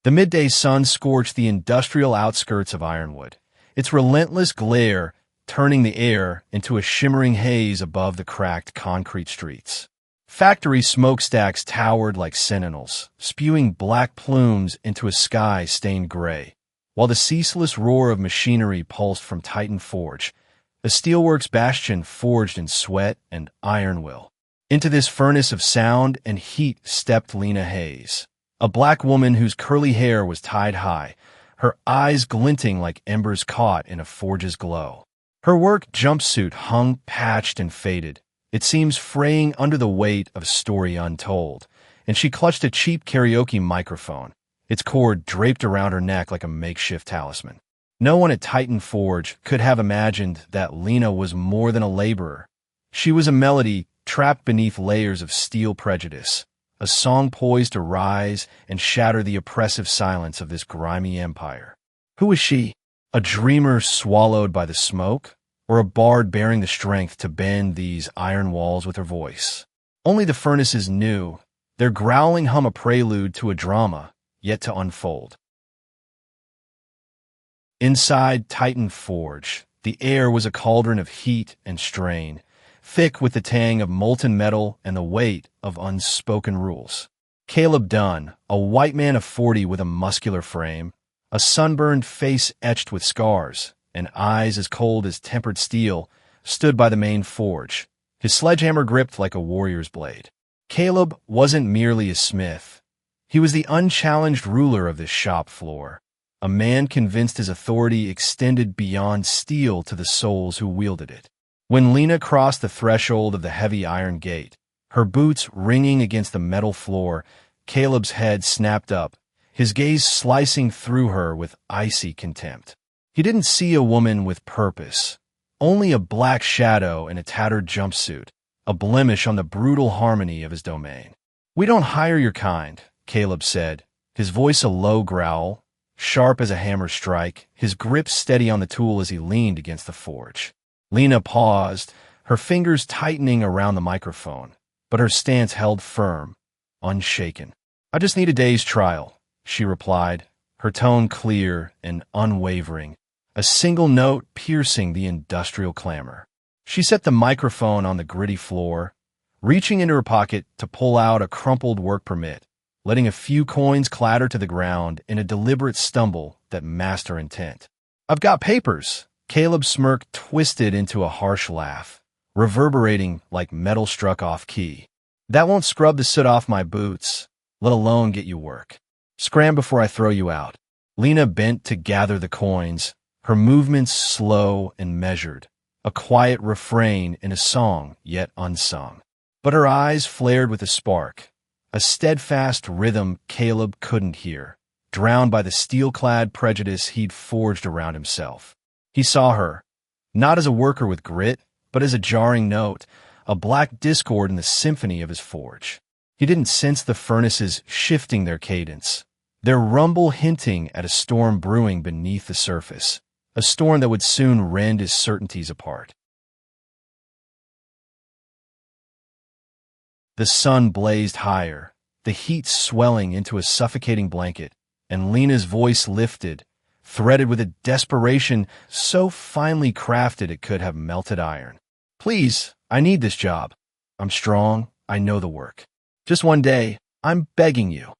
The midday sun scorched the industrial outskirts of Ironwood, its relentless glare turning the air into a shimmering haze above the cracked concrete streets. Factory smokestacks towered like sentinels, spewing black plumes into a sky stained gray, while the ceaseless roar of machinery pulsed from Titan Forge, a steelworks bastion forged in sweat and iron will. Into this furnace of sound and heat stepped Lena Hayes, a black woman whose curly hair was tied high, her eyes glinting like embers caught in a forge's glow. Her work jumpsuit hung patched and faded, it seems fraying under the weight of a story untold, and she clutched a cheap karaoke microphone, its cord draped around her neck like a makeshift talisman. No one at Titan Forge could have imagined that Lena was more than a laborer. She was a melody trapped beneath layers of steel prejudice, a song poised to rise and shatter the oppressive silence of this grimy empire. Who was she? A dreamer swallowed by the smoke? Or a bard bearing the strength to bend these iron walls with her voice? Only the furnaces knew, their growling hum a prelude to a drama yet to unfold. Inside Titan Forge, the air was a cauldron of heat and strain, thick with the tang of molten metal and the weight of unspoken rules. Caleb Dunn, a white man of 40 with a muscular frame, a sunburned face etched with scars, and eyes as cold as tempered steel, stood by the main forge, his sledgehammer gripped like a warrior's blade. Caleb wasn't merely a smith. He was the unchallenged ruler of this shop floor, a man convinced his authority extended beyond steel to the souls who wielded it. When Lena crossed the threshold of the heavy iron gate, her boots ringing against the metal floor, Caleb's head snapped up, his gaze slicing through her with icy contempt. He didn't see a woman with purpose, only a black shadow in a tattered jumpsuit, a blemish on the brutal harmony of his domain. "We don't hire your kind," Caleb said, his voice a low growl, sharp as a hammer strike, his grip steady on the tool as he leaned against the forge. Lena paused, her fingers tightening around the microphone, but her stance held firm, unshaken. "I just need a day's trial," she replied, her tone clear and unwavering, a single note piercing the industrial clamor. She set the microphone on the gritty floor, reaching into her pocket to pull out a crumpled work permit, letting a few coins clatter to the ground in a deliberate stumble that masked her intent. "I've got papers." Caleb's smirk twisted into a harsh laugh, reverberating like metal struck off key. "That won't scrub the soot off my boots, let alone get you work. Scram before I throw you out." Lena bent to gather the coins, her movements slow and measured, a quiet refrain in a song yet unsung. But her eyes flared with a spark, a steadfast rhythm Caleb couldn't hear, drowned by the steel-clad prejudice he'd forged around himself. He saw her, not as a worker with grit, but as a jarring note, a black discord in the symphony of his forge. He didn't sense the furnaces shifting their cadence, their rumble hinting at a storm brewing beneath the surface, a storm that would soon rend his certainties apart. The sun blazed higher, the heat swelling into a suffocating blanket, and Lena's voice lifted, threaded with a desperation so finely crafted it could have melted iron. "Please, I need this job. I'm strong, I know the work. Just one day, I'm begging you."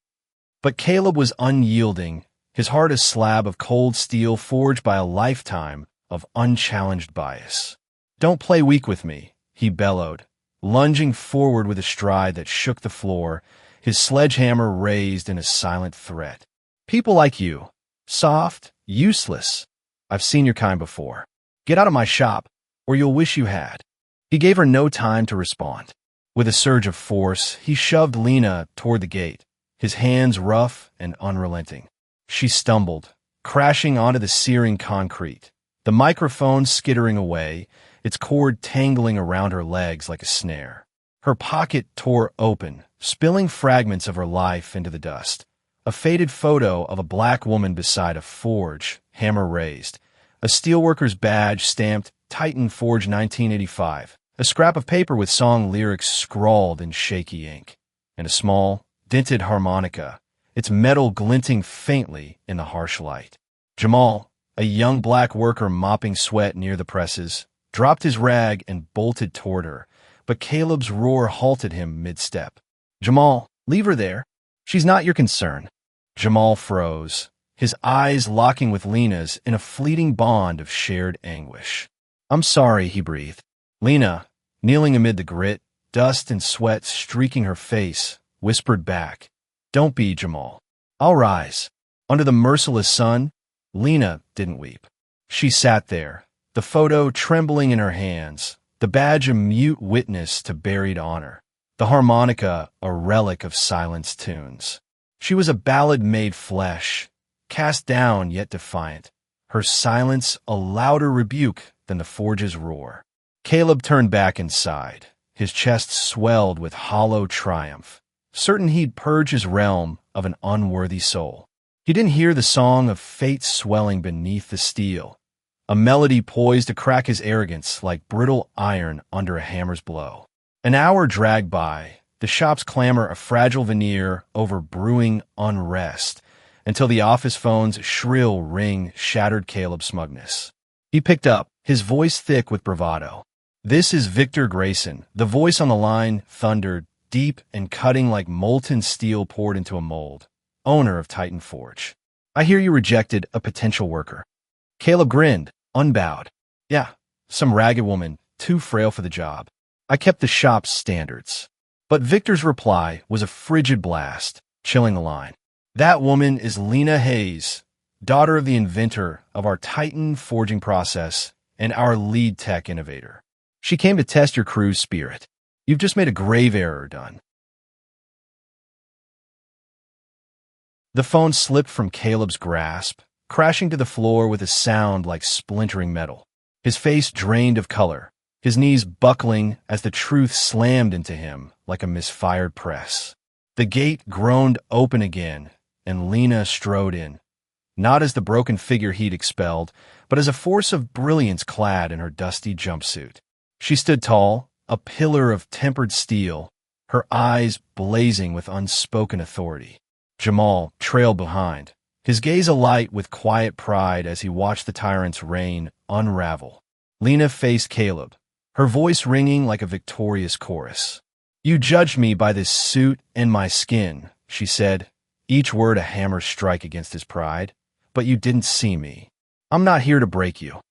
But Caleb was unyielding, his heart a slab of cold steel forged by a lifetime of unchallenged bias. "Don't play weak with me," he bellowed, lunging forward with a stride that shook the floor, his sledgehammer raised in a silent threat. "People like you, soft, useless. I've seen your kind before. Get out of my shop, or you'll wish you had." He gave her no time to respond. With a surge of force, he shoved Lena toward the gate, his hands rough and unrelenting. She stumbled, crashing onto the searing concrete, the microphone skittering away, its cord tangling around her legs like a snare. Her pocket tore open, spilling fragments of her life into the dust. A faded photo of a black woman beside a forge, hammer raised, a steelworker's badge stamped Titan Forge 1985, a scrap of paper with song lyrics scrawled in shaky ink, and a small, dented harmonica, its metal glinting faintly in the harsh light. Jamal, a young black worker mopping sweat near the presses, dropped his rag and bolted toward her, but Caleb's roar halted him mid-step. "Jamal, leave her there. She's not your concern." Jamal froze, his eyes locking with Lena's in a fleeting bond of shared anguish. "I'm sorry," he breathed. Lena, kneeling amid the grit, dust and sweat streaking her face, whispered back, "Don't be, Jamal. I'll rise." Under the merciless sun, Lena didn't weep. She sat there, the photo trembling in her hands, the badge a mute witness to buried honor, the harmonica a relic of silenced tunes. She was a ballad made flesh, cast down yet defiant, her silence a louder rebuke than the forge's roar. Caleb turned back inside, his chest swelled with hollow triumph, certain he'd purge his realm of an unworthy soul. He didn't hear the song of fate swelling beneath the steel, a melody poised to crack his arrogance like brittle iron under a hammer's blow. An hour dragged by, the shop's clamor a fragile veneer over brewing unrest, until the office phone's shrill ring shattered Caleb's smugness. He picked up, his voice thick with bravado. "This is Victor Grayson." The voice on the line thundered, deep and cutting like molten steel poured into a mold. "Owner of Titan Forge. I hear you rejected a potential worker." Caleb grinned, unbowed. "Yeah, some ragged woman, too frail for the job. I kept the shop's standards." But Victor's reply was a frigid blast, chilling the line. "That woman is Lena Hayes, daughter of the inventor of our Titan forging process and our lead tech innovator. She came to test your crew's spirit. You've just made a grave error, Dunn." The phone slipped from Caleb's grasp, crashing to the floor with a sound like splintering metal. His face drained of color, his knees buckling as the truth slammed into him like a misfired press. The gate groaned open again, and Lena strode in, not as the broken figure he'd expelled, but as a force of brilliance clad in her dusty jumpsuit. She stood tall, a pillar of tempered steel, her eyes blazing with unspoken authority. Jamal trailed behind, his gaze alight with quiet pride as he watched the tyrant's reign unravel. Lena faced Caleb, her voice ringing like a victorious chorus. "You judged me by this suit and my skin," she said, each word a hammer strike against his pride. "But you didn't see me. I'm not here to break you.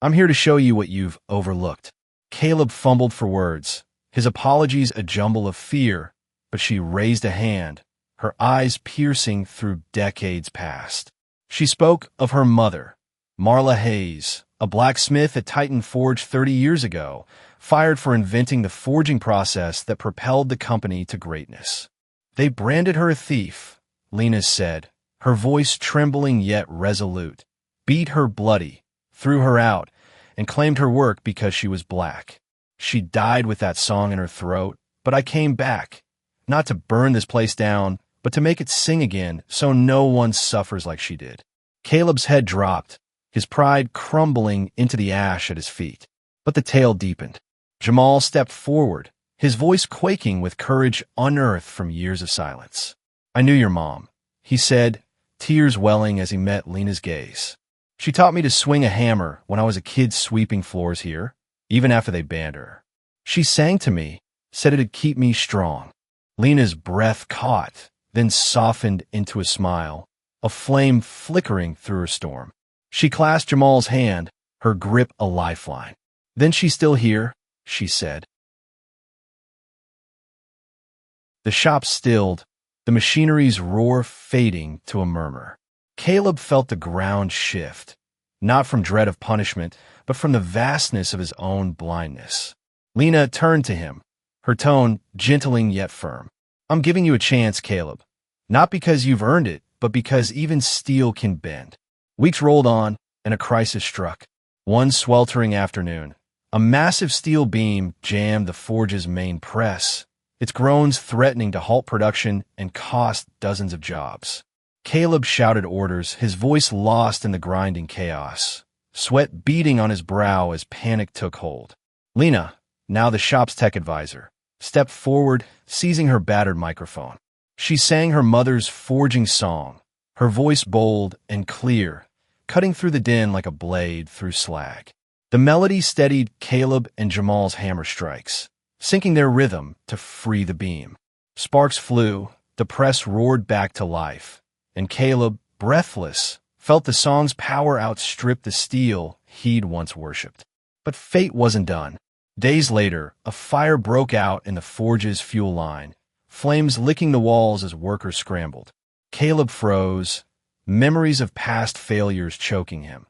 I'm here to show you what you've overlooked." Caleb fumbled for words, his apologies a jumble of fear, but she raised a hand, her eyes piercing through decades past. She spoke of her mother, Marla Hayes, a blacksmith at Titan Forge 30 years ago, fired for inventing the forging process that propelled the company to greatness. "They branded her a thief," Lena said, her voice trembling yet resolute, "beat her bloody, threw her out, and claimed her work because she was black. She died with that song in her throat, but I came back, not to burn this place down, but to make it sing again so no one suffers like she did." Caleb's head dropped, his pride crumbling into the ash at his feet. But the tale deepened. Jamal stepped forward, his voice quaking with courage unearthed from years of silence. "I knew your mom," he said, tears welling as he met Lena's gaze. "She taught me to swing a hammer when I was a kid sweeping floors here, even after they banned her. She sang to me, said it'd keep me strong." Lena's breath caught, then softened into a smile, a flame flickering through her storm. She clasped Jamal's hand, her grip a lifeline. "Then she's still here," she said. The shop stilled, the machinery's roar fading to a murmur. Caleb felt the ground shift, not from dread of punishment, but from the vastness of his own blindness. Lena turned to him, her tone gentling yet firm. "I'm giving you a chance, Caleb. Not because you've earned it, but because even steel can bend." Weeks rolled on, and a crisis struck. One sweltering afternoon, a massive steel beam jammed the forge's main press, its groans threatening to halt production and cost dozens of jobs. Caleb shouted orders, his voice lost in the grinding chaos, sweat beading on his brow as panic took hold. Lena, now the shop's tech advisor, stepped forward, seizing her battered microphone. She sang her mother's forging song, her voice bold and clear, cutting through the din like a blade through slag. The melody steadied Caleb and Jamal's hammer strikes, syncing their rhythm to free the beam. Sparks flew, the press roared back to life, and Caleb, breathless, felt the song's power outstrip the steel he'd once worshipped. But fate wasn't done. Days later, a fire broke out in the forge's fuel line, flames licking the walls as workers scrambled. Caleb froze, memories of past failures choking him,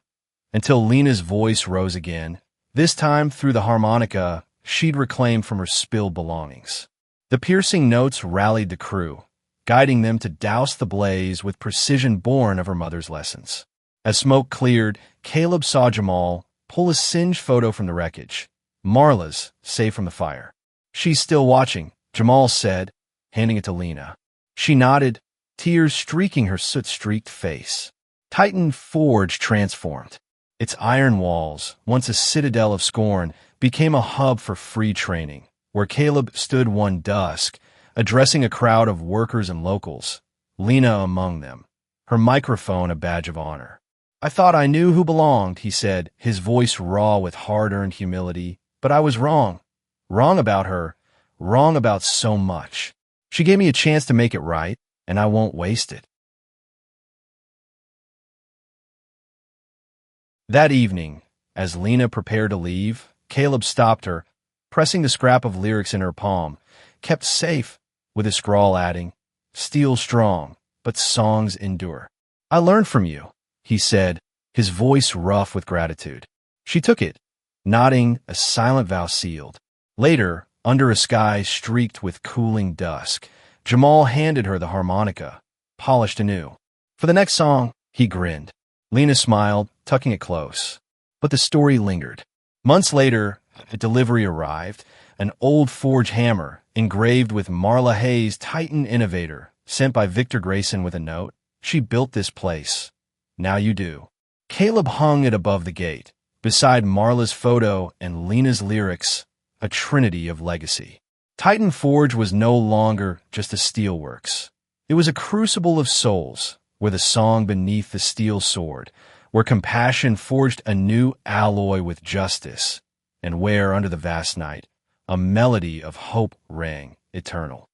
until Lena's voice rose again, this time through the harmonica she'd reclaimed from her spilled belongings. The piercing notes rallied the crew, guiding them to douse the blaze with precision born of her mother's lessons. As smoke cleared, Caleb saw Jamal pull a singed photo from the wreckage. Marla's, safe from the fire. "She's still watching," Jamal said, handing it to Lena. She nodded, tears streaking her soot-streaked face. Titan Forge transformed. Its iron walls, once a citadel of scorn, became a hub for free training, where Caleb stood one dusk, addressing a crowd of workers and locals, Lena among them, her microphone a badge of honor. "I thought I knew who belonged," he said, his voice raw with hard-earned humility, "but I was wrong. Wrong about her, wrong about so much. She gave me a chance to make it right, and I won't waste it." That evening, as Lena prepared to leave, Caleb stopped her, pressing the scrap of lyrics in her palm, "Kept safe," with a scrawl adding, "Steel strong, but songs endure." "I learned from you," he said, his voice rough with gratitude. She took it, nodding, a silent vow sealed. Later, under a sky streaked with cooling dusk, Jamal handed her the harmonica, polished anew. For the next song, he grinned. Lena smiled, tucking it close. But the story lingered. Months later, a delivery arrived, an old forge hammer, engraved with Marla Hayes' Titan Innovator, sent by Victor Grayson with a note. "She built this place. Now you do." Caleb hung it above the gate, beside Marla's photo and Lena's lyrics, a trinity of legacy. Titan Forge was no longer just a steelworks. It was a crucible of souls, where the song beneath the steel sword, where compassion forged a new alloy with justice, and where, under the vast night, a melody of hope rang eternal.